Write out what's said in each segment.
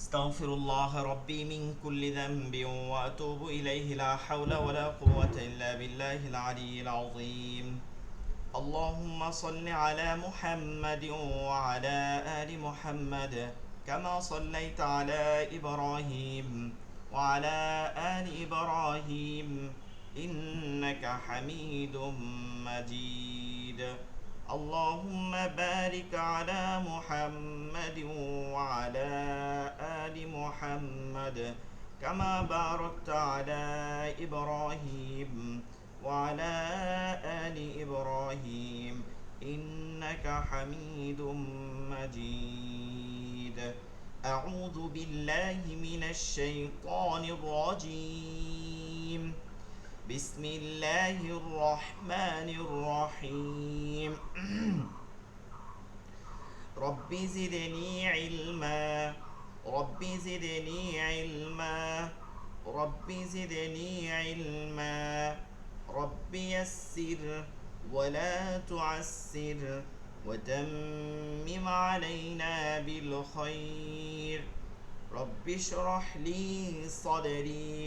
أستغفر الله ربي من كل ذنب وأتوب إليه لا حول ولا قوة إلا بالله العلي العظيم اللهم صل على محمد وعلى آل محمد كما صليت على إبراهيم وعلى آل إبراهيم إنك حميد مجيد اللهم بارك على محمد وعلى آل محمد كما باركت على إبراهيم وعلى آل إبراهيم إنك حميد مجيد أعوذ بالله من الشيطان الرجيم بسم الله الرحمن الرحيم رب زدني علما رب زدني علما رب زدني علما رب يسر ولا تعسر وتمم علينا بالخير رب اشرح لي صدري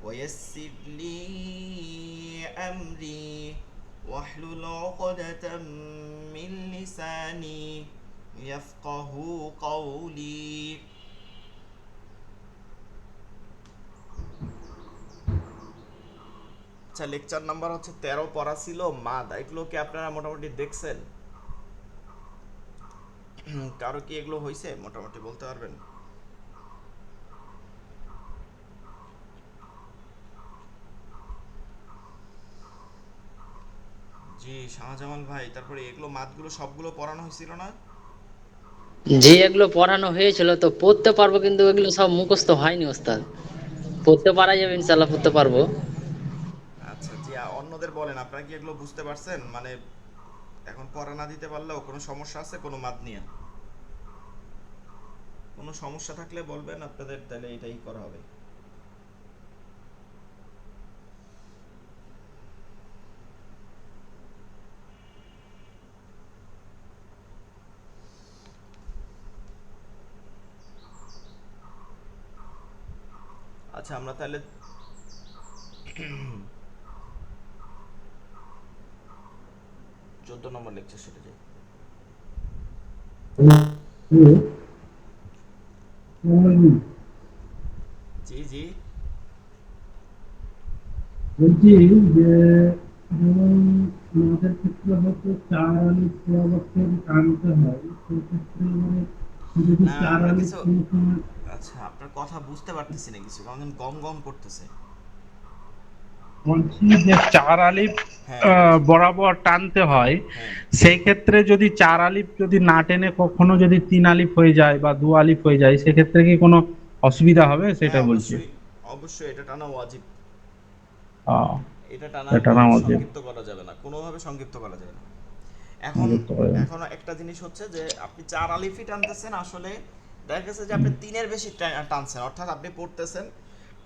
ويسر لي أمري واحلل عقدة من لساني يفقه قولي আচ্ছা lecture number হচ্ছে 13 পড়া ছিল মাদ এগুলো কি আপনারা মোটামুটি দেখছেন কারো কি এগুলো হয়েছে মোটামুটি বলতে পারবেন জি শাহজামাল ভাই তারপরে এগুলো মাদগুলো সবগুলো পড়ানো হয়েছিল না যে এগুলো পড়ানো হয়েছিল তো পড়তে পারবো, কিন্তু এগুলো সব মুখস্থ হয়নি ওস্তাদ। পড়তে পারা যাবে, ইনশাল্লাহ পড়তে পারবো। আচ্ছা জি অন্যদের বলেন আপনারা কি এগুলো বুঝতে পারছেন মানে এখন পড়া না দিতে পারলেও কোনো সমস্যা আছে কোনো মাদ নিয়ে কোনো সমস্যা থাকলে বলবেন আপনাদের তাহলে এটাই করা হবে আচ্ছা আমরা তাহলে 14 নম্বর লেকচার শুরু যাই জি জি বলছি যে যেমন আমাদের ক্ষেত্রে হয়তো 4 আলিফ পরিবর্তন টানতে হয়, সেক্ষেত্রে মানে যদি না 4 আমরা আলিফ কিছু কোনো সময় আচ্ছা আপনার কথা বুঝতে পারতেছি না কিছু কারণ গম গম করতেছে বলছি যে 4 আলিফ হ্যাঁ বরাবর টানতে হয়, হ্যাঁ সেই ক্ষেত্রে যদি 4 আলিফ যদি না টেনে কখনো যদি 3 আলিফ হয়ে যায় বা 2 আলিফ হয়ে যায়, সেক্ষেত্রে কি কোনো অসুবিধা হবে হ্যাঁ সেটা বলছি। অবশ্যই অবশ্যই এটা টানা ওয়াজিব আহ, এটা টানা এটা না আমাদের সংক্ষিপ্ত করা যাবে না কোনোভাবে সংক্ষিপ্ত করা যাবে না এখন এখন একটা জিনিস হচ্ছে যে আপনি 4 আলিফই টানতেছেন আসলে দেখা গেছে যে আপনি 3-এর বেশি টানছেন অর্থাৎ আপনি পড়তেছেন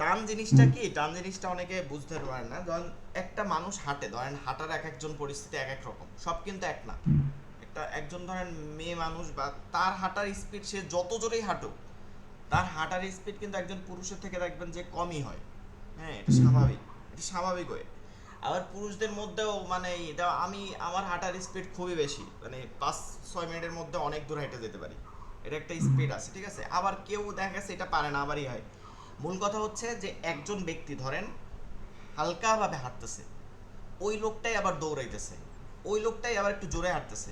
টান জিনিসটা কি টান জিনিসটা অনেকে বুঝতে পারেন না ধরেন একটা মানুষ হাঁটে ধরেন হাঁটার এক একজন পরিস্থিতি এক এক রকম সব কিন্তু এক না একজন ধরেন মেয়ে মানুষ বা তার হাঁটার স্পিড সে যত জোরেই হাঁটুক তার হাঁটার স্পিড কিন্তু একজন পুরুষের থেকে দেখবেন যে কমই হয় হ্যাঁ এটা স্বাভাবিক হয় আবার পুরুষদের মধ্যেও মানে এটা আমি আমার হাঁটার স্পিড খুবই বেশি মানে 5-6 মিনিটের মধ্যে অনেক দূর হেঁটে যেতে পারি এটা একটা স্পিড আছে ঠিক আছে আবার কেউ দেখা গেছে এটা পারে না আবারই হয় মূল কথা হচ্ছে যে একজন ব্যক্তি ধরেন হালকাভাবে হাঁটতেছে ওই লোকটাই আবার দৌড়াইতেছে ওই লোকটাই আবার একটু জোরে হাঁটতেছে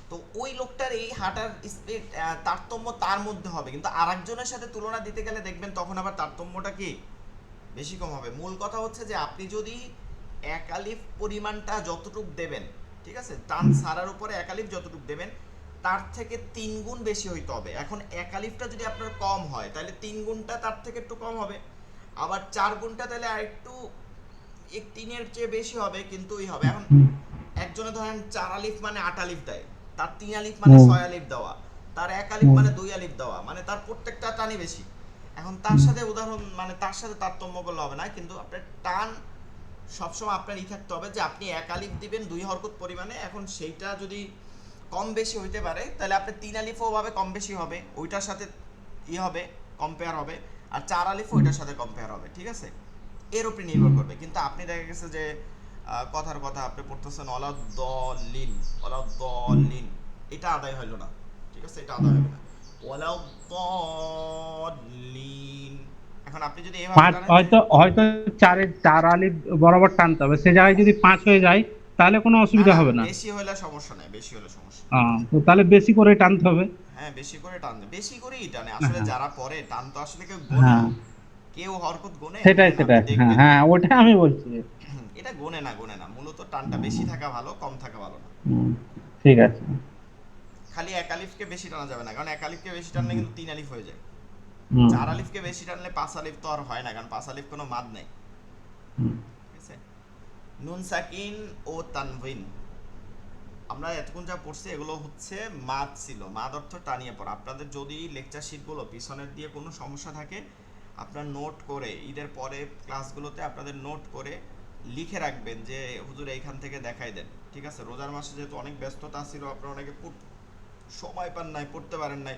তো ওই লোকটার এই হাঁটার স্পিড তারতম্য তার মধ্যে হবে কিন্তু আরেকজনের সাথে তুলনা দিতে গেলে দেখবেন তখন আবার তারতম্যটা কি বেশি কম হবে মূল কথা হচ্ছে যে আপনি যদি এক আলিফ পরিমাণটা যতটুক দেবেন ঠিক আছে টান সারার উপরে এক আলিফ যতটুক দেবেন তার থেকে 3 গুণ বেশি হইতে হবে এখন এক আলিফটা যদি আপনার কম হয় তাহলে 3 গুণটা তার থেকে একটু কম হবে আবার 4 গুণটা তাহলে আর একটু 3-এর চেয়ে বেশি হবে কিন্তু ওই হবে এখন একজনে ধরেন 4 আলিফ মানে 8 আলিফ দেয় তার 3 আলিফ মানে 6 আলিফ দেওয়া তার 1 আলিফ মানে 2 আলিফ দেওয়া মানে তার প্রত্যেকটা টানই বেশি এখন তার সাথে উদাহরণ মানে তার সাথে তারতম্য করলে হবে না কিন্তু আপনার টান সবসময় আপনার থাকতে হবে যে আপনি 1 আলিফ দিবেন 2 হরকত পরিমাণে এখন সেইটা যদি কম বেশি হইতে পারে তাহলে আপনার 3 আলিফও ভাবে কম বেশি হবে ওইটার সাথে ই হবে, কম্পেয়ার হবে, আর চার আলিফও ওইটার সাথে কম্পেয়ার হবে, ঠিক আছে? এর উপরে নির্ভর করবে। কিন্তু আপনি দেখা গেছে যে কথার কথা আপনি পড়তেছেন ওয়ালাদ-দলিন, ওয়ালাদ-দলিন, এটা আদায় হইল না, ঠিক আছে? এটা আদায় হবে না, ওয়ালাদ-দলিন। এখন আপনি যদি এভাবে পাঁচ, টানেন যে হয়তো হয়তো চারের চার আলিফ বরাবর টানতে হবে, সে জায়গায় যদি 5 হয়ে যায় তাহলে কোনো না অসুবিধা না, হবে না। বেশি হইলে সমস্যা নাই, বেশি হলে সমস্যা। তো তাহলে বেশি করে টানতে হবে। হ্যাঁ, বেশি করে টানবে, বেশি করেই টানে আসলে হ্যাঁ, যারা পড়ে। টান তো আসলে কেউ গোনে হ্যাঁ, না, কেউ হরকত গোনে সেটাই গোনে না, আপনি সেটাই, হ্যাঁ দেখবেন। হ্যাঁ, ওটা আমি বলছি। এটা গোনে না, গোনে না, মূলত টানটা বেশি থাকা ভালো, কম থাকা ভালো না। হুম, ঠিক আছে। খালি এক আলিফকে বেশি টানা যাবে না, কারণ এক আলিফকে বেশি টানলে কিন্তু তিন আলিফ হয়ে যায়। হুম, চার আলিফকে বেশি টানলে পাঁচ আলিফ তো আর হয় না, কারণ পাঁচ আলিফ কোনো মাদ নেই, হুম, ঠিক আছে? নুন সাকিন ও তানভিন, আমরা এতক্ষণ যা পড়ছি এগুলো হচ্ছে মাদ ছিল, মাদ অর্থ টানিয়ে পড়া। আপনাদের যদি লেকচার শিটগুলো পিছনের দিয়ে কোনো সমস্যা থাকে, আপনার নোট করে ঈদের পরে ক্লাসগুলোতে আপনাদের নোট করে লিখে রাখবেন যে হুজুর এইখান থেকে দেখাই দেন, ঠিক আছে? রোজার মাসে যেহেতু অনেক ব্যস্ততা ছিল, আপনারা অনেকে সময় পান নাই, পড়তে পারেন নাই,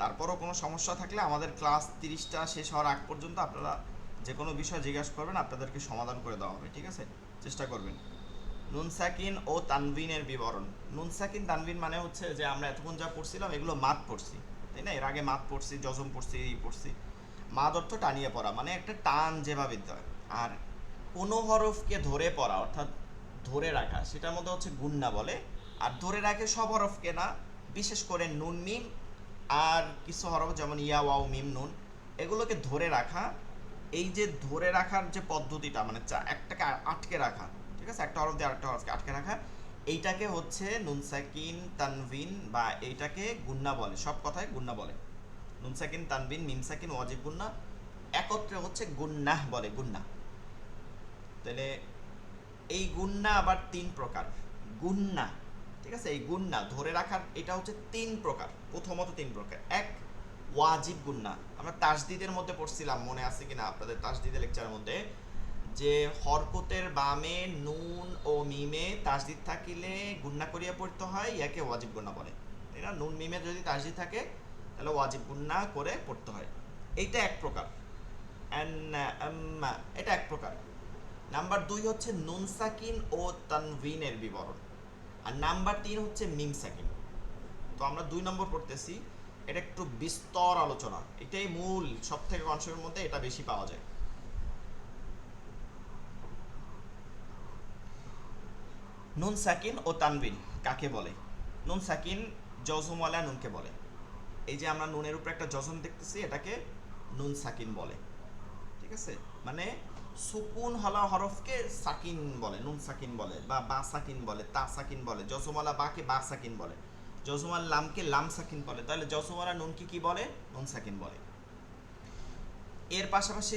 তারপরও কোনো সমস্যা থাকলে আমাদের ক্লাস 30টা শেষ হওয়ার আগ পর্যন্ত আপনারা যে কোনো বিষয় জিজ্ঞাসা করবেন, আপনাদেরকে সমাধান করে দেওয়া হবে, ঠিক আছে? চেষ্টা করবেন। নুন সাকিন ও তানভিনের বিবরণ। নুন সাকিন তানভিন মানে হচ্ছে যে আমরা এতক্ষণ যা পড়ছিলাম এগুলো মাদ পড়ছি, তাই না? এর আগে মাদ পড়ছি, জজম পড়ছি, এই পড়ছি। মাদ অর্থ টানিয়ে পড়া, মানে একটা টান যেভাবে দিতে হয়। আর কোনো হরফকে ধরে পড়া অর্থাৎ ধরে রাখা, সেটার মধ্যে হচ্ছে গুন্না বলে। আর ধরে রাখে সব হরফকে না, বিশেষ করে নুন মিম আর কিছু হরফ যেমন ইয়া ওয়াও মিম নুন, এগুলোকে ধরে রাখা। এই যে ধরে রাখার যে পদ্ধতিটা, মানে একটাকে আটকে রাখা, ঠিক আছে? একটা হরফ দিয়ে আরেকটা হরফকে আটকে রাখা, এইটাকে হচ্ছে নুন সাকিন তানভিন, বা এইটাকে গুন্না বলে, সব কথায় গুন্না বলে। নুন সাকিন তানভিন মিম সাকিন ওয়াজিব গুন্না একত্রে হচ্ছে গুন্নাহ বলে, গুন্না। তাহলে এই গুন্না আবার তিন প্রকার। গুন্না, ঠিক আছে? এই গুন্না ধরে রাখার এটা হচ্ছে তিন প্রকার। প্রথমত তিন প্রকার। এক, ওয়াজিব গুন্না। আমরা তাসদিদের মধ্যে পড়ছিলাম, মনে আছে কিনা আপনাদের তাসদিদের লেকচারের মধ্যে, যে হরকতের বামে নুন ও মিমে তাসদিদ থাকিলে গুন্না করিয়া পড়তে হয়, ইয়াকে ওয়াজিব গুন্না বলে, তাই না? নুন মিমে যদি তাসদিদ থাকে তাহলে ওয়াজিব গুন্না করে পড়তে হয়। এইটা এক প্রকার। এটা এক প্রকার। নাম্বার 2 হচ্ছে নুন সাকিন ও তানভিনের বিবরণ। আর নাম্বার 3 হচ্ছে মিম সাকিন। তো আমরা 2 নম্বর পড়তেছি, এটা একটু বিস্তর আলোচনা, এটাই মূল, সব থেকে কনসেপ্টের মধ্যে এটা বেশি পাওয়া যায়। নুন সাকিন ও তানভিন কাকে বলে? নুন সাকিন জজমওয়ালা নুনকে বলে। এই যে আমরা নুনের উপরে একটা জজম দেখতেছি, এটাকে নুন সাকিন বলে, ঠিক আছে? মানে সুকুন হলা হরফকে সাকিন বলে, নুন সাকিন বলে, বা বা সাকিন বলে, তা সাকিন বলে। জজমওয়ালা বাকে বা সাকিন বলে, জজমওয়ালা লামকে লাম সাকিন বলে। তাহলে জজমওয়ালা নুনকে কি বলে? নুন সাকিন বলে। এর পাশাপাশি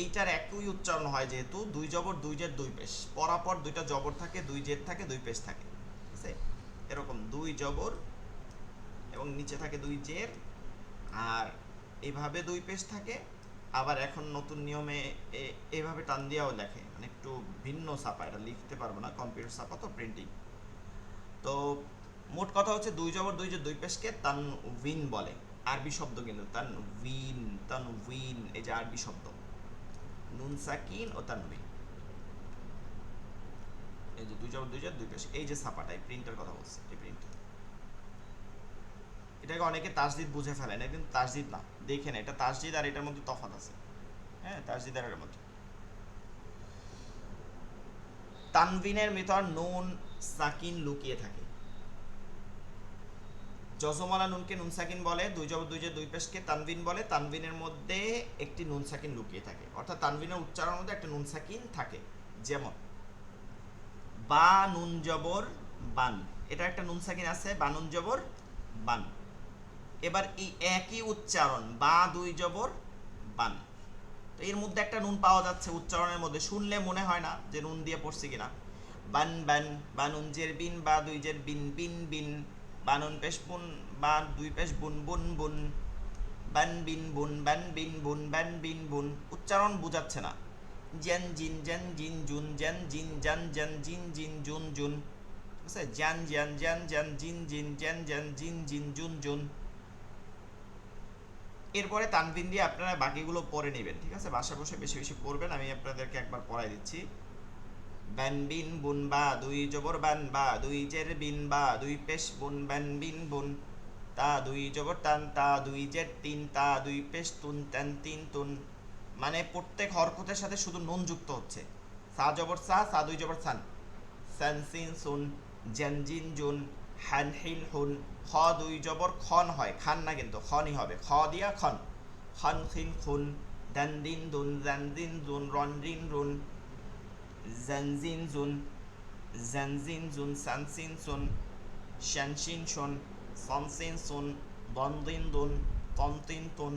এইটার একই উচ্চারণ হয়, যেহেতু দুই জবর দুই জের দুই পেশ, পরাপর দুইটা জবর থাকে, দুই জের থাকে, দুই পেশ থাকে, ঠিক আছে? এরকম দুই জবর এবং নিচে থাকে দুই জের, আর এইভাবে দুই পেশ থাকে। আবার এখন নতুন নিয়মে এইভাবে টান দিয়েও লেখে, মানে একটু ভিন্ন ছাপা, এটা লিখতে পারবো না, কম্পিউটার ছাপা তো, প্রিন্টিং। তো মোট কথা হচ্ছে দুই জবর দুই যে দুই পেশকে তানভিন বলে। আরবি শব্দ কিন্তু তানভিন, তানভিন, এই যে আরবি শব্দ নুন সাকিন ও তানভিন, এই যে দুই জবর দুই যে দুই পেশ, এই যে ছাপাটা, এই প্রিন্টের কথা বলছে, এই প্রিন্টার। এটাকে অনেকে তাসদিদ বুঝে ফেলে না, কিন্তু তাসদিদ না, দেখেন এটা তাসদিদ আর এটার মধ্যে তফাৎ আছে। হ্যাঁ, তাসদিদ আর এর মধ্যে। তানভিনের ভিতর নুন সাকিন লুকিয়ে থাকে। জজমওয়ালা নুনকে নুন সাকিন বলে, দুই জবর দুই যে দুই পেশকে তানভিন বলে। তানভিনের মধ্যে একটি নুন সাকিন লুকিয়ে থাকে, অর্থাৎ তানভিনের উচ্চারণের মধ্যে একটা নুন সাকিন থাকে। যেমন বা নুন জবর বান, এটা একটা নুন সাকিন আছে, বা নুন জবর বান। এবার এই একই উচ্চারণ বা দুই জবর বান, তো এর মধ্যে একটা নুন পাওয়া যাচ্ছে উচ্চারণের মধ্যে, শুনলে মনে হয় না যে নুন দিয়ে পড়ছি কিনা। বান বান, বা নুন জের বিন, বা দুই জের বিন বিন বিন, বা নুন পেশ বুন, বা দুই পেশ বুন বুন বুন, বান বিন বুন, বান বিন বুন, বান বিন বুন, উচ্চারণ বুঝাচ্ছে না। জ্যান জিন জ্যান জিন জুন, জ্যান জিন জ্যান জ্যান জিন জিন জুন জুন, ঠিক আছে? জ্যান জ্যান জ্যান জ্যান জিন জিন জ্যান জ্যান জিন জিন জুন জুন। এরপরে তানবিন দিয়ে আপনারা বাকিগুলো পড়ে নেবেন, ঠিক আছে? বাসা বসে বেশি বেশি পড়বেন, আমি আপনাদেরকে একবার পড়াই দিচ্ছি। ব্যান বিন বুন বা দুই জবর বান বা দুই জের বিন বা দুই পেশ বুন ব্যান বিন বুন তা দুই জবর টান তা দুই জের তিন তা দুই পেশ তুন তেন তিন তুন। মানে প্রত্যেক হরকতের সাথে শুধু নুন যুক্ত হচ্ছে। সা জবর সা, সা দুই জবর সান, সান সিন সুন, জেন জিন জুন, হ্যান হিন হুন। খ দুই জবর খন হয়, খান না কিন্তু খনই হবে, খ দিয়া খন। খন খিন খুন, দেন দিন দুন, জেন দিন জুন, রন রিন রুন, জেনজিন জুন, জেনজিন জুন, সানসিন সুন, শানসিন শুন, সনসিন সুন, দনদিন দুন, তনতিন তুন,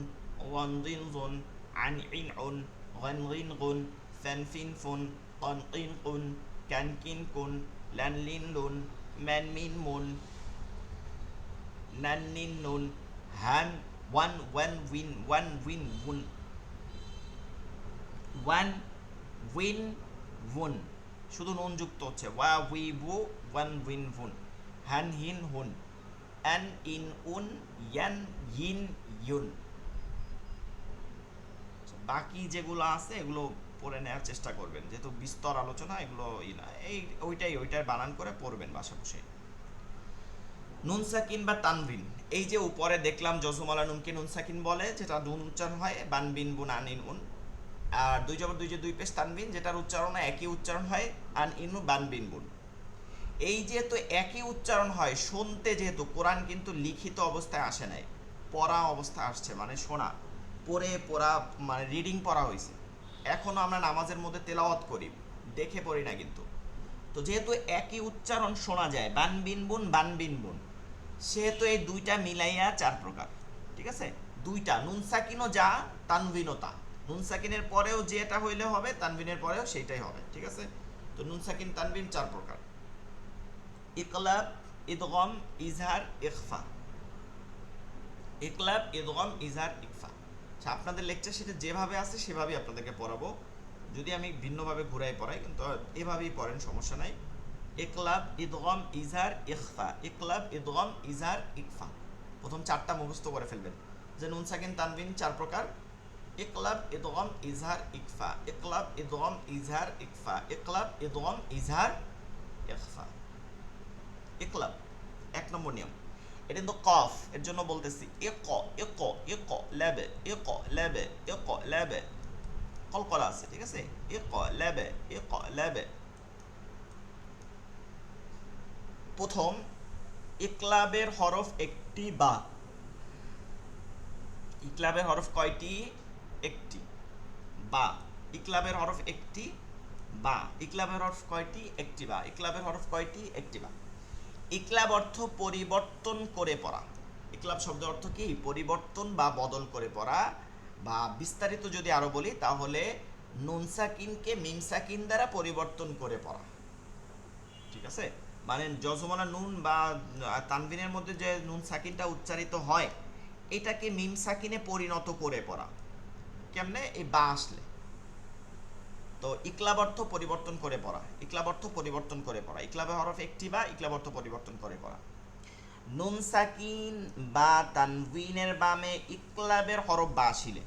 ওয়ানদিন জুন, আনইন উন, গনগিন গুন, ফেনফিন ফুন, কনকিন কুন, ক্যানকিন কুন, ল্যানলিন লুন, ম্যানমিন মুন, নান্নিন নুন, হ্যান one one win, one win উন, ওয়ান উইন উন। শুধু নুন যুক্ত হচ্ছে, ওয়া উই বু, ওয়ান উইন উন। হ্যান হিন হুন, অ্যান ইন উন, ইয়ান ইন ইউন। বাকি যেগুলো আছে এগুলো পড়ে নেওয়ার চেষ্টা করবেন, যেহেতু বিস্তর আলোচনা, এগুলো না, এই ওইটার বানান করে পড়বেন বাসা বসে। নুন সাকিন বা তানবিন, এই যে উপরে দেখলাম জজমালা নুনকে নুন সাকিন বলে, যেটা নুন উচ্চারণ হয় বান বিন বুন আন ইন উন। আর দুই জবর দুই যে দুই পেশ তানবিন, যেটার উচ্চারণ একই উচ্চারণ হয় আন ইন বান বিন বুন। এই যেহেতু একই উচ্চারণ হয়, শুনতে যেহেতু কোরআন কিন্তু লিখিত অবস্থায় আসে নাই, পড়া অবস্থায় আসছে, মানে শোনা, পড়া, মানে রিডিং পড়া হয়েছে। এখনো আমরা নামাজের মধ্যে তেলাওয়াত করি, দেখে পড়ি না কিন্তু। তো যেহেতু একই উচ্চারণ শোনা যায়, বান বিন বুন বান বিন বুন, সেহেতু এই দুইটা মিলাইয়া 4 প্রকার, ঠিক আছে? দুইটা নুন সাকিনও যা, তানবিনও তা। নুন সাকিনের পরেও যেটা হইলে হবে, তানবিনের পরেও সেইটাই হবে, ঠিক আছে? তো নুন সাকিন তানবিন 4 প্রকার: ইকলাব, ইদগম, ইজহার, ইখফা। ইকলাব, ইদগম, ইজহার, ইখফা। আচ্ছা, আপনাদের লেকচার সেটা যেভাবে আছে সেভাবেই আপনাদেরকে পড়াবো, যদি আমি ভিন্নভাবে ঘুরাই পড়াই, কিন্তু এভাবেই পড়েন, সমস্যা নাই। ইকলাব, ইদগম, ইজহার, ইখফা। ইকলাব, ইদগম, ইজহার, ইখফা। প্রথম 4টা মুখস্থ করে ফেলবেন, যে নুন সাকিন তানবিন 4 প্রকার: ইকলাব, ইদগম, ইজহার, ইখফা। ইকলাব, ইদগম, ইজহার, ইখফা। ইকলাব, ইদগম, ইজহার, ইখফা। ইকলাব 1 নম্বর নিয়ম। এটা কিন্তু কফ, এর জন্য বলতেছি ইক, ইক, ইক, লেবে, ইক, লেবে, ইক, লেবে, কলকলা আছে, ঠিক আছে? ইক, লেবে, ইক, লেবে। প্রথম, ইকলাবের হরফ একটি বা। ইকলাবের হরফ কয়টি? একটি বা। ইকলাবের হরফ একটি বা। ইকলাবের হরফ কয়টি? একটি বা। ইকলাবের হরফ কয়টি? একটি বা। ইকলাব অর্থ পরিবর্তন করে পড়া। ইকলাব শব্দের অর্থ কি? পরিবর্তন বা বদল করে পড়া। বা বিস্তারিত যদি আরো বলি তাহলে নুন সাকিনকে মিম সাকিন দ্বারা পরিবর্তন করে পড়া, ঠিক আছে? মানে জজমানা নুন বা তানবিনের মধ্যে যে নুন সাকিনটা উচ্চারিত হয়, এটাকে মিম সাকিনে পরিণত করে পড়া। কেমনে? এই বা আসলে। তো ইকলাব অর্থ পরিবর্তন করে পড়া। ইকলাব অর্থ পরিবর্তন করে পড়া। ইকলাবের হরফ একটি বা, ইকলাব অর্থ পরিবর্তন করে পড়া। নুন সাকিন বা তানবিনের বামে ইকলাবের হরফ বা আসিলে,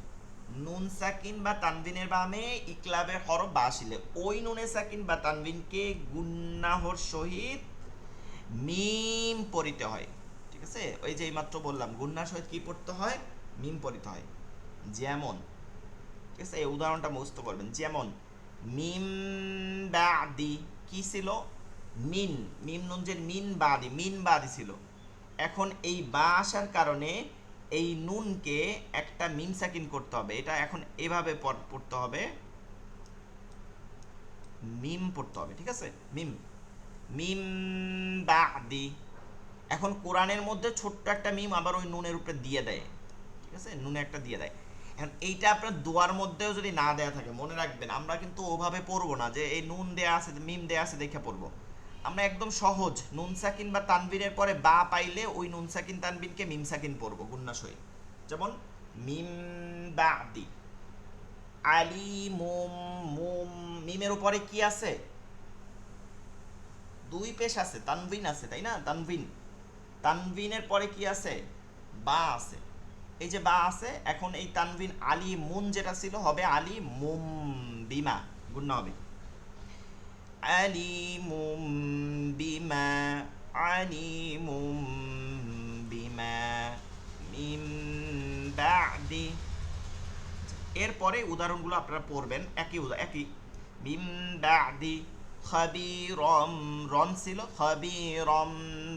নুন সাকিন বা তানবিনের বামে ইকলাবের হরফ বা আসিলে, ওই নুনে সাকিন বা তানবিনকে গুন্নাহর সহিত মিম পড়িতে হয়, ঠিক আছে? ওই যে এইমাত্র বললাম, গুন্নার সহিত কি পড়তে হয়? মিম পড়িতে হয়। যেমন, ঠিক আছে, এই উদাহরণটা মুখস্থ করবেন। যেমন মিম বাদি, কি ছিল? মিন। মিম নুন যে মিন বাদি, মিন বাদি ছিল। এখন এই বা আসার কারণে এই নুনকে একটা মিম সাকিন করতে হবে। এটা এখন এভাবে পড়তে হবে, মিম পড়তে হবে, ঠিক আছে? মিম, মিম বাদি। এখন কোরআনের মধ্যে ছোট্ট একটা মিম আবার ওই নুনের উপরে দিয়ে দেয়, ঠিক আছে? নুনে একটা দিয়ে দেয়। এখন এইটা আপনার দোয়ার মধ্যেও যদি না দেয়া থাকে, মনে রাখবেন আমরা কিন্তু ওভাবে পড়বো না যে এই নুন দেয়া আছে, মিম দেয়া আছে দেখে পড়বো। আমরা একদম সহজ, নুন সাকিন বা তানবিনের পরে বা পাইলে ওই নুন সাকিন তানবিনকে মিম সাকিন পড়বো গুন্না সহিত। যেমন মিম বাদি, আলিমুম, মুম। মিমের উপরে কি আছে? 2 পেশ আছে, তানবিন আছে, তাই না? তানবিন, তানবিনের পরে কি আছে? বা আছে। এই যে বা আছে, এখন এই তানবিন আলী মুন যেটা ছিল হবে আলী মুম বিমা, গুণনা হবে আলিমুম বিমা, আলিমুম বিমা মিন বাদি। এরপরে উদাহরণগুলো আপনারা পড়বেন একই মিন বাদি খাবিরম, রন ছিল খাবিরম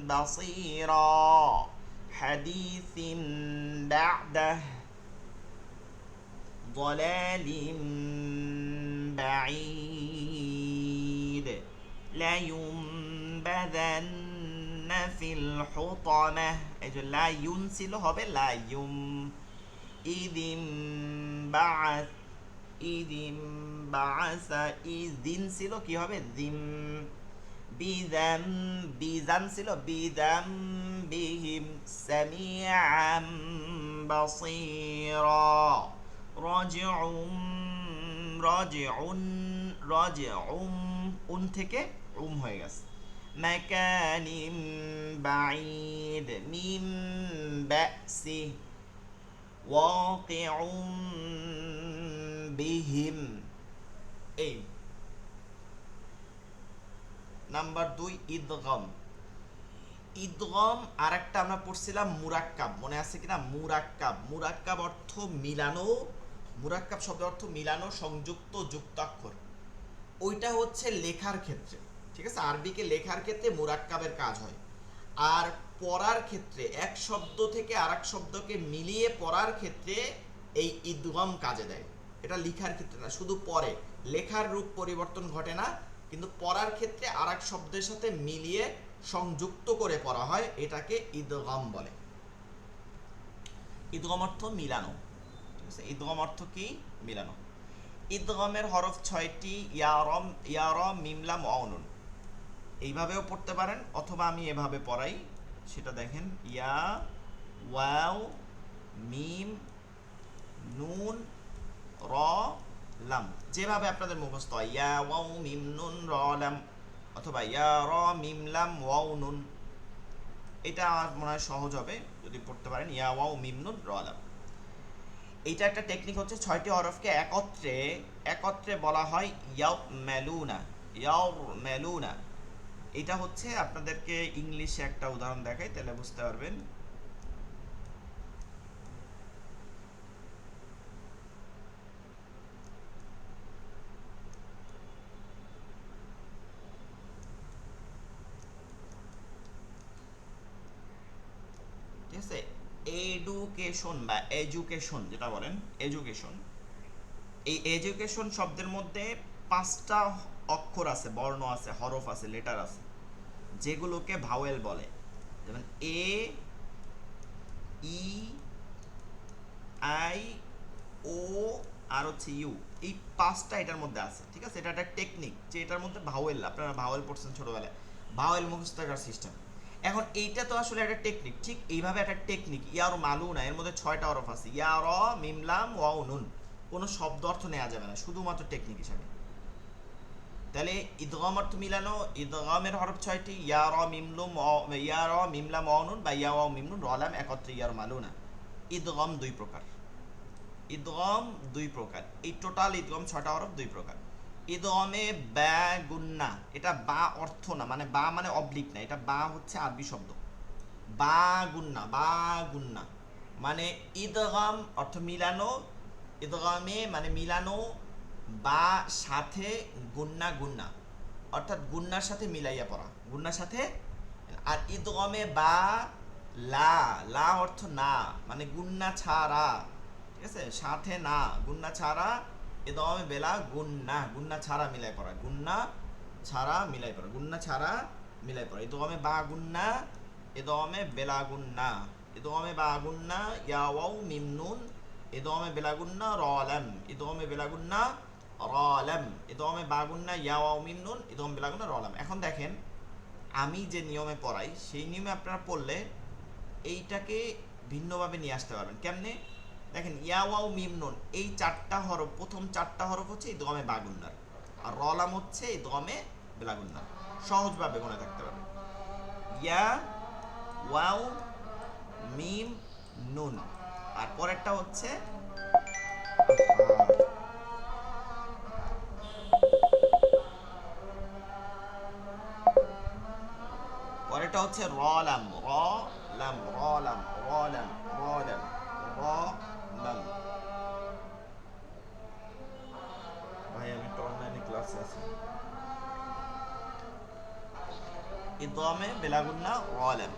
বাসীরা, হাদিসিন বা'দাহ, ضلال بعيد، لا ينبذن في الحطمة، এই যে লা ইউন ছিল হবে লা ইউম, ইদিম বাআস, ইদিম বাআসা, ইদিন ছিল কি হবে দিম, বিদাম, বিজান ছিল বিদাম বিহিম, সামিআম বাসীরা, রাজিউম, রাজিউন, রাজিউম, উন থেকে উম হয়ে গেছে, মাকানিম বাঈদ, মিম বাসি, ওয়াকিউম বিহিম। এই নাম্বার 2 ইদগম। ইদগম আরেকটা আমরা পড়ছিলাম মুরাক্কাব, মনে আছে কিনা? মুরাক্কাব, মুরাক্কাব অর্থ মিলানো, মুরাক্কাব শব্দ অর্থ মিলানো, সংযুক্ত, যুক্তাক্ষর। ওইটা হচ্ছে লেখার ক্ষেত্রে, ঠিক আছে? আরবিকে লেখার ক্ষেত্রে মুরাক্কাবের কাজ হয়। আর পড়ার ক্ষেত্রে এক শব্দ থেকে আরেক শব্দকে মিলিয়ে পড়ার ক্ষেত্রে এই ইদগম কাজে দেয়। এটা লেখার ক্ষেত্রে না, শুধু পড়ে, লেখার রূপ পরিবর্তন ঘটে না, কিন্তু পড়ার ক্ষেত্রে আরেক শব্দের সাথে মিলিয়ে সংযুক্ত করে পড়া হয়, এটাকে ইদগম বলে। ইদগম অর্থ মিলানো, ঠিক আছে? ইদগম অর্থ কি? মিলানো। ইদগমের হরফ 6টি, ইয়ারম, ইয়ারা, মিমলাম, ওয়ানুন। এইভাবেও পড়তে পারেন অথবা আমি এভাবে পড়াই, সেটা দেখেন, ইয়া, ওয়াও, মিম, নুন, র, লাম, যেভাবে আপনাদের মুখস্থ হয়, ইয়া ওয়াও মিম নুন র লাম, অথবা ইয়া র মিম লাম ওয়াও নুন। এটা আমার মনে হয় সহজ হবে যদি পড়তে পারেন, ইয়া ওয়াও মিম নুন র লাম। এইটা একটা টেকনিক হচ্ছে 6টি হরফকে একত্রে বলা হয় ইয়াও মেলুনা, ইয়াও মেলুনা। এটা হচ্ছে আপনাদেরকে ইংলিশে একটা উদাহরণ দেখাই, তাহলে বুঝতে পারবেন। ঠিক আছে? এডুকেশন বা এডুকেশন যেটা বলেন, এডুকেশন, এই এডুকেশন শব্দের মধ্যে 5টা অক্ষর আছে, বর্ণ আছে, হরফ আছে, লেটার আছে, যেগুলোকে ভাওয়েল বলে। যেমন এ, ই, আই, ও, আর হচ্ছে ইউ, এই 5টা এটার মধ্যে আছে, ঠিক আছে? এটা একটা টেকনিক যে এটার মধ্যে ভাওয়েল, আপনারা ভাওয়েল পড়ছেন ছোটবেলায়, ভাওয়েল মুখস্থ করার সিস্টেম। এখন এইটা তো আসলে একটা টেকনিক, ঠিক এইভাবে একটা টেকনিক, ইয়ার মালুনা, এর মধ্যে 6টা হরফ আছে, ইয়ার, মিমলাম, ওয়াও নুন, কোনো শব্দ অর্থ নেওয়া যাবে না, শুধুমাত্র টেকনিক হিসাবে। তাহলে ইদগম অর্থ মিলানো, ইদগমের হরফ 6টি, ইয়া র মিমলুম, ইয়া র মিমলাম ওয়াও নুন বা ইয়া ওয়াও মিমনুন র লাম একত্রে ইয়ার মালুনা। ইদগম 2 প্রকার, ইদগম 2 প্রকার, এই টোটাল ইদগম 6টা হরফ 2 প্রকার। ইদগমে বা গুন্না, এটা বা অর্থ না, মানে বা মানে অবলিক না, এটা বা হচ্ছে আরবি শব্দ, বা গুন্না, বা গুন্না মানে ইদগম অর্থ মিলানো, ইদগমে মানে মিলানো, বা সাথে গুন্না, গুন্না অর্থাৎ গুন্নার সাথে মিলাইয়া পড়া, গুন্নার সাথে। আর ইদগমে বা লা, লা অর্থ না, মানে গুন্না ছাড়া, ঠিক আছে? সাথে না, গুন্না ছাড়া, ইদগমে বেলা গুন্না, গুন্না ছাড়া মিলাই পড়া, গুন্না ছাড়া মিলাই পড়া, গুন্না ছাড়া মিলাই পড়া। ইদগমে বা গুন্না, ইদগমে বেলা গুন্না, ইদগমে বা গুন্না, ইয়া ওয়াও মিম নুন, ইদগমে বেলা গুন্না র লাম, ইদগমে বেলা গুন্না র লাম, ইদগমে বা গুন্না ইয়া ওয়াও মিম নুন, ইদগম বেলা গুন্না র লাম। এখন দেখেন আমি যে নিয়মে পড়াই সেই নিয়মে আপনারা পড়লে এইটাকে ভিন্নভাবে নিয়ে আসতে পারবেন। কেমনে? দেখেন, ইয়া ওয়াও মিম নুন, এই 4টা হরফ, প্রথম 4টা হরফ হচ্ছে ইদগমে বা গুন্নার, আর র লাম হচ্ছে ইদগমে বেলা গুন্নার। সহজভাবে মনে থাকতে পারবে, ইয়া ওয়াও মিম নুন, আর পরেরটা হচ্ছে পরেরটা হচ্ছে র লাম র লাম র লাম র লাম র লাম র লাম। ভাই আমি তো অনলাইনে ক্লাসে আছি। ইদগামে বেলাগুন্না র লাম।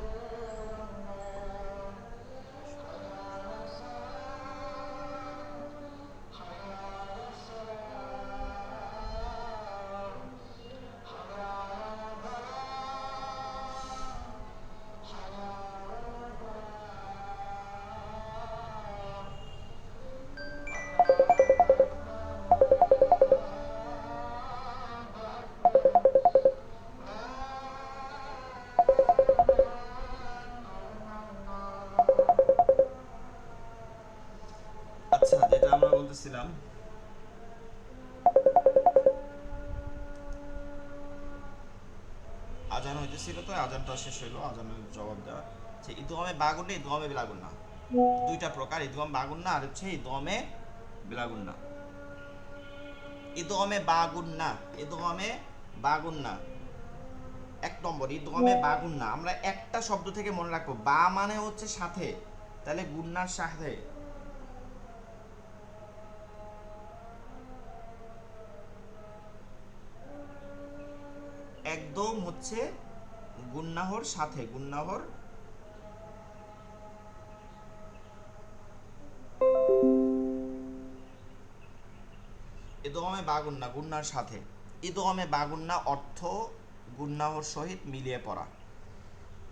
আচ্ছা, যেটা আমরা বলতেছিলাম, আজান হইতেছিল, তো আজানটা শেষ হইলো, আজানের জবাব দেওয়া যে ইদগামে বাগুন্না ইদগামে বিলাগুন্না দুইটা প্রকার, ইদগাম বাগুন্না আর হচ্ছে ইদগামে বিলাগুন্না। ইদগামে বাগুন্না, ইদগামে বাগুন্না, এক নম্বর ইদগামে বাগুন্না। আমরা একটা শব্দ থেকে মনে রাখবো, বা মানে হচ্ছে সাথে, তাহলে গুন্নার সাথে। একদম হচ্ছে গুন্নাহর সাথে, গুন্নাহর ইদগামে বাগুন্না, গুন্নার সাথে। ইদগামে বাগুন্না অর্থ গুন্নাহর সহিত মিলিয়ে পড়া।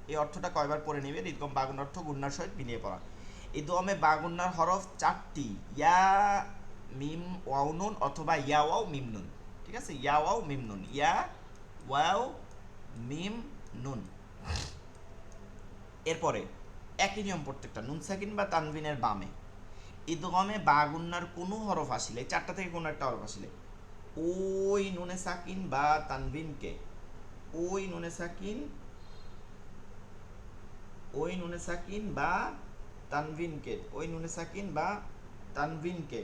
এই অর্থটা কয়বার পড়ে নেবে? ইদগাম বাগুন্না অর্থ গুন্নার সহিত মিলিয়ে পড়া। ইদগামে বাগুন্নার হরফ 4টি, ইয়া মিম ওয়াও নুন অথবা ইয়া ওয়াও মিম নুন। ঠিক আছে, ইয়া ওয়াও মিম নুন, ইয়া ওয়াও মিম নুন। এরপরে একই নিয়ম প্রত্যেকটা, নুন সাকিন বা তানবিনের বামে ইদগামে বাগুন্নার কোনো হরফ আসলে, 4টা থেকে কোনো একটা হরফ আসলে, ওই নুনে সাকিন বা তানবিনকে, ওই নুনে সাকিন, ওই নুনে সাকিন বা তানবিনকে, ওই নুনে সাকিন বা তানবিনকে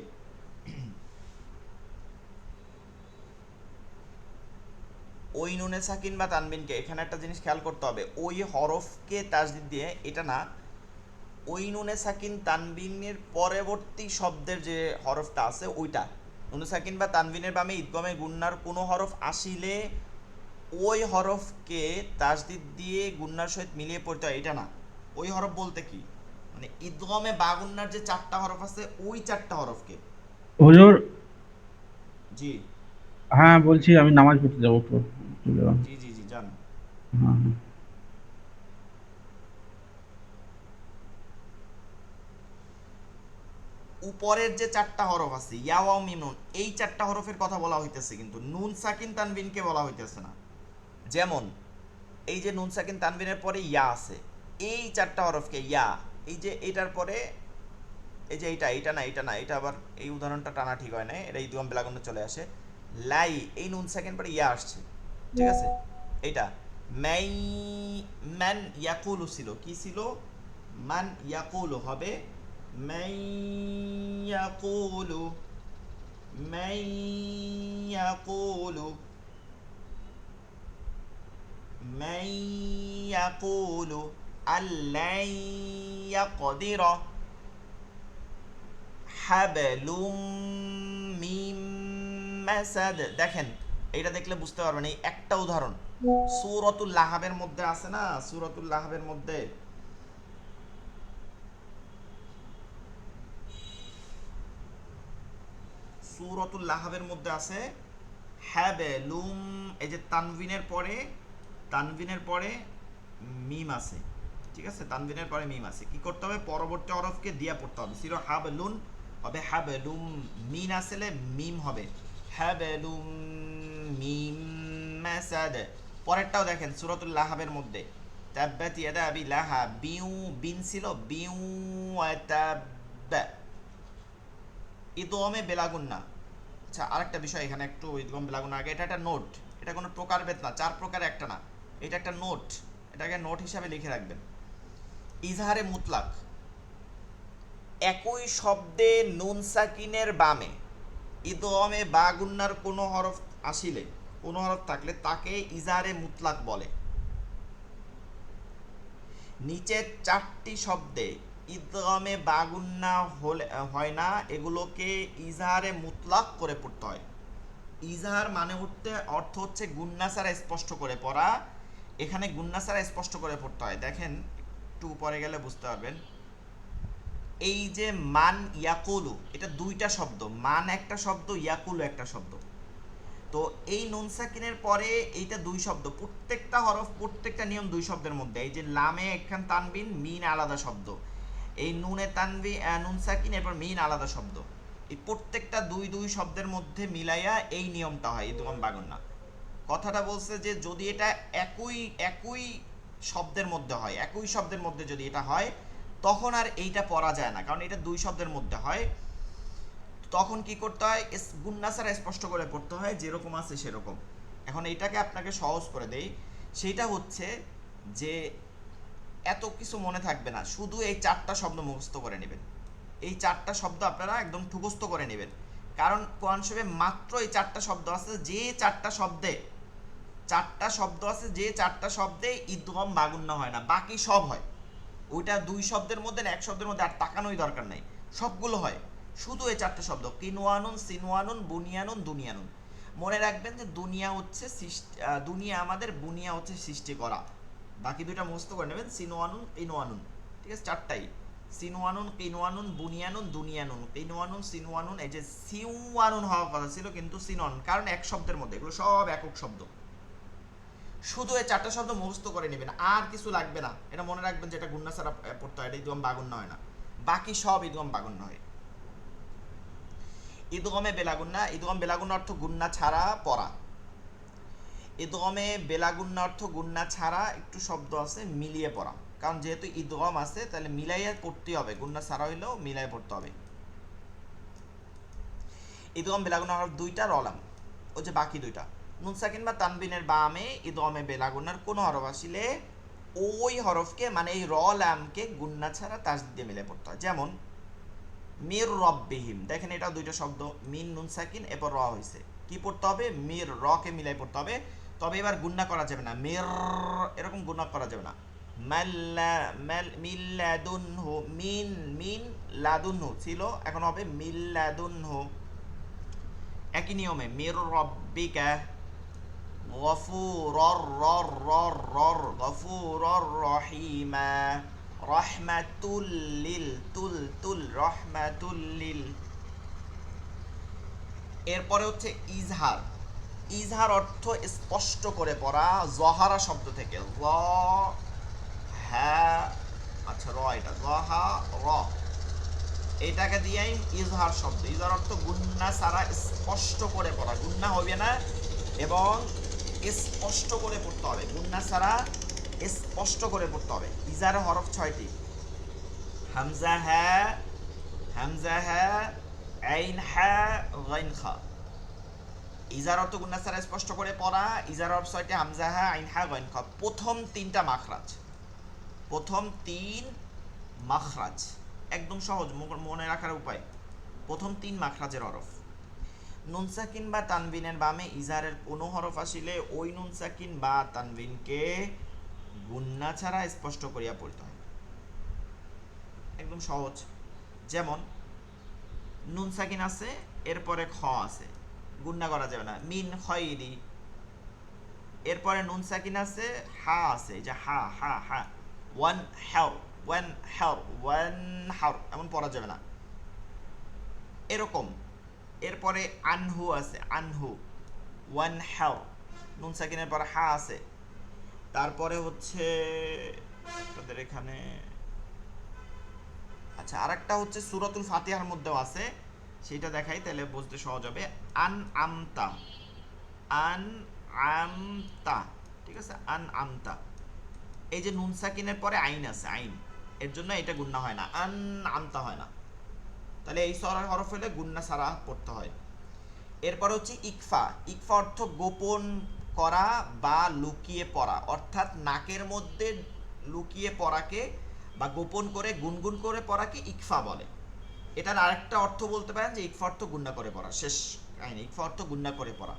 ওই নুনে সাকিন বা তানবিনকে, এখানে একটা জিনিস খেয়াল করতে হবে, ওই হরফকে তাজদিদ দিয়ে, এটা না, ওই নুনে সাকিন তানবিনের পরবর্তী শব্দের যে হরফটা আছে ওইটা। নুনে সাকিন বা তানবিনের বামে ইদগামে গুন্নার কোনো হরফ আসিলে ওই হরফকে তাজদিদ দিয়ে গুন্নার সহিত মিলিয়ে পড়তে হয়, এটা না। ওই হরফ বলতে কি, মানে ইদগামে বাগুন্নার যে 4টা হরফ আছে ওই 4টা হরফকে। হুজুর, জি হ্যাঁ বলছি আমি নামাজ পড়তে যাবো তো, চলে যাও। জি জি জি জান। হ্যাঁ হ্যাঁ। উপরের যে 4টা হরফ আছে ইয়া ওয়াও মিম নুন, এই 4টা হরফের কথা বলা হইতেছে, কিন্তু নুন সাকিন তানবিনকে বলা হইতেছে না। যেমন এই যে নুন সাকিন তানবিনের পরে ইয়া আছে, এই 4টা হরফকে ইয়া, এই যে এটার পরে এই যে এইটা না, এটা না, এটা আবার এই উদাহরণটা টানা ঠিক হয় না, এটা ইদগাম বেলাগুন্না চলে আসে। লাই, এই নুন সেকেন্ড পরে ইয়া আসছে, ঠিক আছে। এইটা মাই, মান ইয়াকুলু ছিল, কি ছিল? মান ইয়াকুলু হবে মাই ইয়াকুলু, মাই ইয়াকুলু, মাই ইয়াকুলু আল্লাই ইয়াকদিরা, হাবলুম মিম মাসাদ। দেখেন এটা দেখলে বুঝতে পারবেন, এই একটা উদাহরণ সূরাতুল লাহাবের মধ্যে আছে না, সূরাতুল লাহাবের মধ্যে সূরাতুল লাহাবের মধ্যে আছে হাবলুম, এই যে তানবিনের পরে, তানবিনের পরে মিম আছে, ঠিক আছে, তানবিনের পরে মিম আছে, কি করতে হবে? পরবর্তী হরফকে দিয়া পড়তে হবে। ছিল হাবলুন হবে হাবলুম, মিন আসলে মিম হবে হাবলুম মিম মাসাদ। পরেরটাও দেখেন সূরাতুল লাহাবের মধ্যে তাব্বাত ইয়াদা আবি লাহাব, বিউ বিন ছিল বিউ তাব, ইদগামে বেলাগুন্না। আচ্ছা আরেকটা বিষয় এখানে একটু, ইদগাম বেলাগুন্না আগে, এটা একটা নোট, এটা কোনো প্রকারভেদ না, 4 প্রকার একটা না, এটা একটা নোট, এটাকে নোট হিসাবে লিখে রাখবেন। ইজহারে মুতলাক, একই শব্দে নুন সাকিনের বামে ইদগমে বা গুন্নার কোনো হরফ আসিলে, কোনো হরফ থাকলে তাকে ইজারে মুতলাক বলে। নিচের 4টি শব্দে ইদগমে বা গুন্না হলে হয় না, এগুলোকে ইজারে মুতলাক করে পড়তে হয়। ইজাহার মানে অর্থ হচ্ছে গুন্না ছাড়া স্পষ্ট করে পড়া। এখানে গুন্না ছাড়া স্পষ্ট করে পড়তে হয়। দেখেন একটু উপরে গেলে বুঝতে পারবেন। এই যে মান ইয়াকুলু, এটা দুইটা শব্দ, মান একটা শব্দ, ইয়াকুলু একটা শব্দ। তো এই নুন সাকিনের পরে এইটা দুই শব্দ, প্রত্যেকটা হরফ প্রত্যেকটা নিয়ম দুই শব্দের মধ্যে। এই যে লামে একখান তানবিন, মিন আলাদা শব্দ। এই নুনে তানবি নুন সাকিন, এরপর মিন আলাদা শব্দ। এই প্রত্যেকটা দুই দুই শব্দের মধ্যে মিলাইয়া এই নিয়মটা হয় ইদগম বাগুন্না। কথাটা বলছে যে যদি এটা একই একই শব্দের মধ্যে হয়, একই শব্দের মধ্যে যদি এটা হয়, তখন আর এইটা পড়া যায় না, কারণ এটা দুই শব্দের মধ্যে হয়। তখন কি করতে হয়, গুন্না ছাড়া স্পষ্ট করে পড়তে হয়, যেরকম আছে সেরকম। এখন এইটাকে আপনাকে সহজ করে দেই, সেইটা হচ্ছে যে এত কিছু মনে থাকবে না, শুধু এই 4টা শব্দ মুখস্থ করে নেবেন। এই 4টা শব্দ আপনারা একদম মুখস্থ করে নেবেন, কারণ কোরআন শরীফে মাত্র এই 4টা শব্দ আছে, যে 4টা শব্দে 4টা শব্দ আছে, যে 4টা শব্দে ইদগম বাগুন্না হয় না, বাকি সব হয়। ওইটা দুই শব্দের মধ্যে না এক শব্দের মধ্যে আর তাকানোই দরকার নাই, সবগুলো হয়। শুধু এই 4টা শব্দ, কিনওয়ানুন, সিনওয়ানুন, বুনিয়ানুন, দুনিয়ানুন। মনে রাখবেন যে দুনিয়া হচ্ছে দুনিয়া আমাদের, বুনিয়া হচ্ছে সৃষ্টি করা। বাকি দুইটা মুখস্থ করে নেবেন, সিনওয়ানুন, কিনওয়ানুন। ঠিক আছে, 4টাই সিনওয়ানুন, কিনওয়ানুন, বুনিয়ানুন, দুনিয়ানুন। কিনওয়ানুন, সিনওয়ানুন, এই যে সিওয়ানুন হওয়ার কথা ছিল কিন্তু সিনওয়ানুন, কারণ এক শব্দের মধ্যে, এগুলো সব একক শব্দ। শুধু এই 4টা শব্দ মুখস্থ করে নেবেন, আর কিছু লাগবে না। এটা মনে রাখবেন যে এটা গুন্না ছাড়া পড়তে হয়, এটা ইদগম বাগুন্না হয় না, বাকি সব ইদগম বাগুন্না হয়। ইদগমে বেলাগুন্না, ইদগম বেলাগুন্না অর্থ গুন্না ছাড়া পড়া। ইদগমে বেলাগুন্না অর্থ গুন্না ছাড়া একটু শব্দ আছে মিলিয়ে পড়া, কারণ যেহেতু ইদগম আছে তাহলে মিলাইয়া পড়তে হবে, গুন্না ছাড়া হইলেও মিলাইয়া পড়তে হবে। ইদগম বেলাগুন্না হরফ দুইটা রলাম, ওই যে বাকি দুইটা। নুন সাকিন বা তানবিনের বামে ইদগমে বেলাগুন্নার কোনো হরফ আসলে ওই হরফকে, মানে এই র লামকে গুন্না ছাড়া তাসদীদ দিয়ে মিলে পড়তে হয়। যেমন মির রব্বিহিম, দেখেন এটা দুইটা শব্দ, মিন নুন সাকিন, এরপর র হয়েছে, কি পড়তে হবে, মির রকে মিলাই পড়তে হবে। তবে এবার গুন্না করা যাবে না, মির এরকম গুন্না করা যাবে না। মিল্লাদুনহু, মিন মিন লাদুনহু ছিল, এখন হবে মিল্লাদুনহু। একই নিয়মে মির রব্বিকা, গফুরর রর রর রর, গফুরর রহিমা, রহমাতুল লিল তুল তুল, রহমাতুল লিল। এরপরে হচ্ছে ইজহার। ইজহার অর্থ স্পষ্ট করে পড়া, জহারা শব্দ থেকে, জ হ্যাঁ, আচ্ছা র, এটা জহা র, এটাকে দিয়েই ইজহার শব্দ। ইজহার অর্থ গুন্না ছাড়া স্পষ্ট করে পড়া, গুন্না হবে না এবং স্পষ্ট করে পড়তে হবে, গুন্না ছাড়া স্পষ্ট করে পড়তে হবে। ইজহারের হরফ 6টি, হামজা হ্যাঁ, হামজা হ্যাঁ, আইন হ্যাঁ, গাইন খা। ইজহার অর্থ গুন্না ছাড়া স্পষ্ট করে পড়া। ইজহার হরফ 6টি, হামজা হ্যাঁ, আইন হ্যাঁ, গাইন খা। প্রথম 3টা মাখরাজ, প্রথম 3 মাখরাজ একদম সহজ মনে রাখার উপায়। প্রথম 3 মাখরাজের হরফ। নুন সাকিন বা তানবিনের বামে ইজহারের কোনো হরফ আসিলে ওই নুন সাকিন বা তানবিনকে গুন্না ছাড়া স্পষ্ট করিয়া পড়তে হয়, একদম সহজ। যেমন নুন সাকিন আছে, এরপরে খ আছে, গুন্না করা যাবে না, মিন খয়রি। এরপরে নুন সাকিন আছে, হা আছে, এই যে হা হা হা, ওয়ান হার, ওয়ান হার, ওয়ান হার, এমন পড়া যাবে না, এরকম। এরপরে আনহু আছে, আনহু, ওয়ান হার, নুন সাকিনের পরে হা আছে। তারপরে হচ্ছে তাদের এখানে, আচ্ছা আরেকটা হচ্ছে সূরাতুল ফাতিহার মধ্যেও আছে, সেটা দেখাই তাহলে বুঝতে সহজ হবে। আন আমতা, আন আমতা, ঠিক আছে, আন আমতা। এই যে নুন সাকিনের পরে আইন আছে, আইন, এর জন্য এটা গুন্না হয় না, আন আমতা হয় না, তাহলে এই সরার হরফ হলে গুন্না সারা পড়তে হয়। এরপর হচ্ছে ইকফা। ইকফা অর্থ গোপন করা বা লুকিয়ে পড়া, অর্থাৎ নাকের মধ্যে লুকিয়ে পড়াকে বা গোপন করে গুনগুন করে পড়াকে ইকফা বলে। এটার আরেকটা অর্থ বলতে পারেন যে ইকফা অর্থ গুণনা করে পড়া, শেষ কাহিনী। ইকফা অর্থ গুণনা করে পড়া।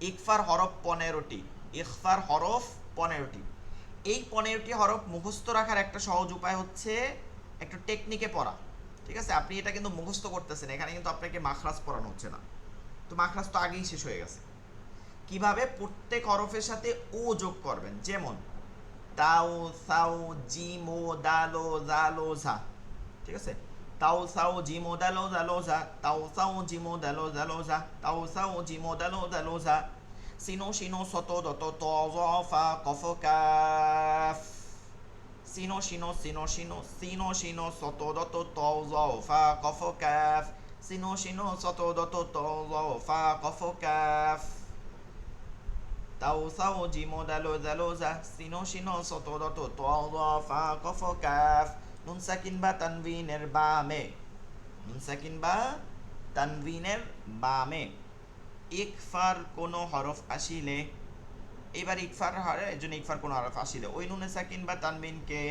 ইকফার হরফ 15টি, ইকফার হরফ 15টি। এই 15টি হরফ মুখস্থ রাখার একটা সহজ উপায় হচ্ছে একটা টেকনিকে পড়া, ঠিক আছে? আপনি এটা কিন্তু মুখস্থ করতেছেন, এখানে কিন্তু আপনাকে মাখরাজ পড়ানো হচ্ছে না, তো মাখরাজ তো আগেই শেষ হয়ে গেছে। কিভাবে প্রত্যেক হরফের সাথে ও যোগ করবেন, যেমন তাও সাও জিমো দালো জালো ঝা, ঠিক আছে? তাও সাও জিমো দালো জালো ঝা, তাও সাও জিমো দালো জালো ঝা, তাও সাও জিমো দালো জালো ঝা। সিনো শিনো সতো দত ত জ ফা কফ কাফ। সিনো শিনো সিনো শিনো সিনো শিনো সতো দত ত জ ফা কফ কাফ। সিনো শিনো সতো দত ত জ ফা কফ কাফ। তাও সাও জিমো দালো জালো জা, সিনো শিনো সতো দত ত জ ফা কফ কাফ। নুন সাকিন বা তানবিনের বামে, নুন সাকিন বা তানবিনের বামে ইকফার কোন হরফ আসিলে, এবার ইকফার হারে এর জন্য ইকফার কোন হরফ আসিলে ওই নুনে সাকিন বা তানবিনকে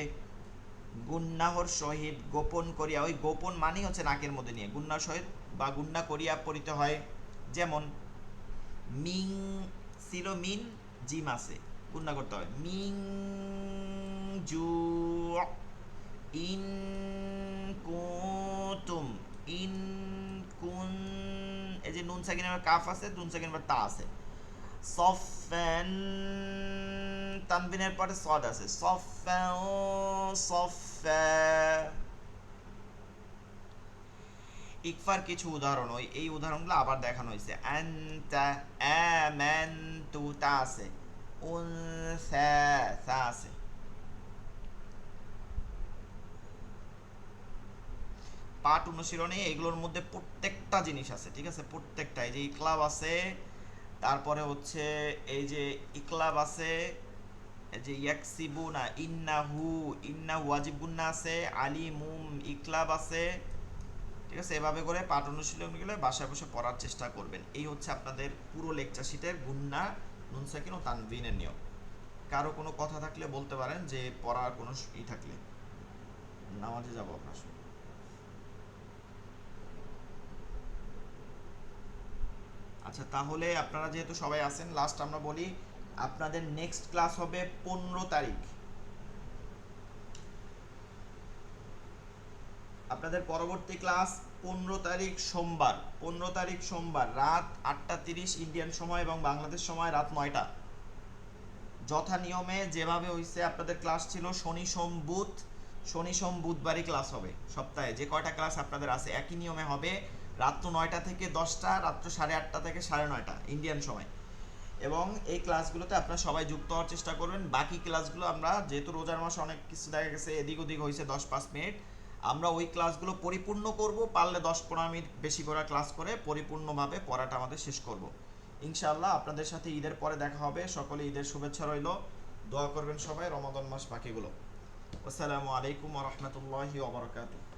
গুন্নাহর সহিত গোপন করিয়া, ওই গোপন মানেই হচ্ছে নাকের মধ্যে নিয়ে, গুন্নার সহিত বা গুন্না করিয়া পড়িতে হয়। যেমন মিং ছিল মিন, জিম আছে, গুন্না করতে হয় Ming zoo. In Kutum, in কুন, এই যে নুন সাকিন আবার কাফ আছে, নুন সাকিন আবার তা আছে। সফেন, তানবিনের পরে সদ আছে, সফেন সফে। ইকফার কিছু উদাহরণ, ওই এই উদাহরণগুলো আবার দেখানো হয়েছে। আনতা আমানতু, তা আছে, উনসা সা আছে। পাঠ অনুশীলনে এগুলোর মধ্যে প্রত্যেকটা জিনিস আছে, ঠিক আছে? প্রত্যেকটা, এই যে ইকলাব আছে, তারপরে হচ্ছে এই যে ইকলাব আছে, এই যে ইয়াকসিবু না ইন্নাহু, ইন্নাহু ওয়াজিব গুন্না আছে, আলিমুম ইকলাব আছে, ঠিক আছে? এভাবে করে পাঠ অনুশীলনগুলো বাসায় বসে পড়ার চেষ্টা করবেন। এই হচ্ছে আপনাদের পুরো লেকচার শিটের গুন্না, নুন সাকিন ও তানবিনের নিয়ম। কারো কোনো কথা থাকলে বলতে পারেন, যে পড়ার কোনো ই থাকলে। নামাজে যাবো আপনার। আচ্ছা, তাহলে আপনারা যেহেতু সবাই আছেন, লাস্ট আমরা বলি আপনাদের নেক্সট ক্লাস হবে 15 তারিখ। আপনাদের পরবর্তী ক্লাস 15 তারিখ সোমবার, 15 তারিখ সোমবার রাত 8:30 ইন্ডিয়ান সময় এবং বাংলাদেশ সময় রাত 9টা। যথা নিয়মে যেভাবে হইছে আপনাদের ক্লাস ছিল শনি সোম বুধ, শনি সোম বুধবারই ক্লাস হবে। সপ্তাহে যে কয়টা ক্লাস আপনাদের আছে একই নিয়মে হবে, রাত্র 9টা থেকে 10টা, রাত্র 8:30 থেকে 9:30 ইন্ডিয়ান সময়। এবং এই ক্লাসগুলোতে আপনারা সবাই যুক্ত হওয়ার চেষ্টা করবেন। বাকি ক্লাসগুলো আমরা যেহেতু রোজার মাসে অনেক কিছু দেখা গেছে এদিক ওদিক হয়েছে 10-5 মিনিট, আমরা ওই ক্লাসগুলো পরিপূর্ণ করব, পারলে 10-15 মিনিট বেশি করে ক্লাস করে পরিপূর্ণভাবে পড়াটা আমাদের শেষ করব ইনশাআল্লাহ। আপনাদের সাথে ঈদের পরে দেখা হবে। সকলে ঈদের শুভেচ্ছা রইল, দোয়া করবেন সবাই রমাদান মাস বাকিগুলো। আসসালামু আলাইকুম ওয়া রাহমাতুল্লাহি ওয়া বারাকাতুহু।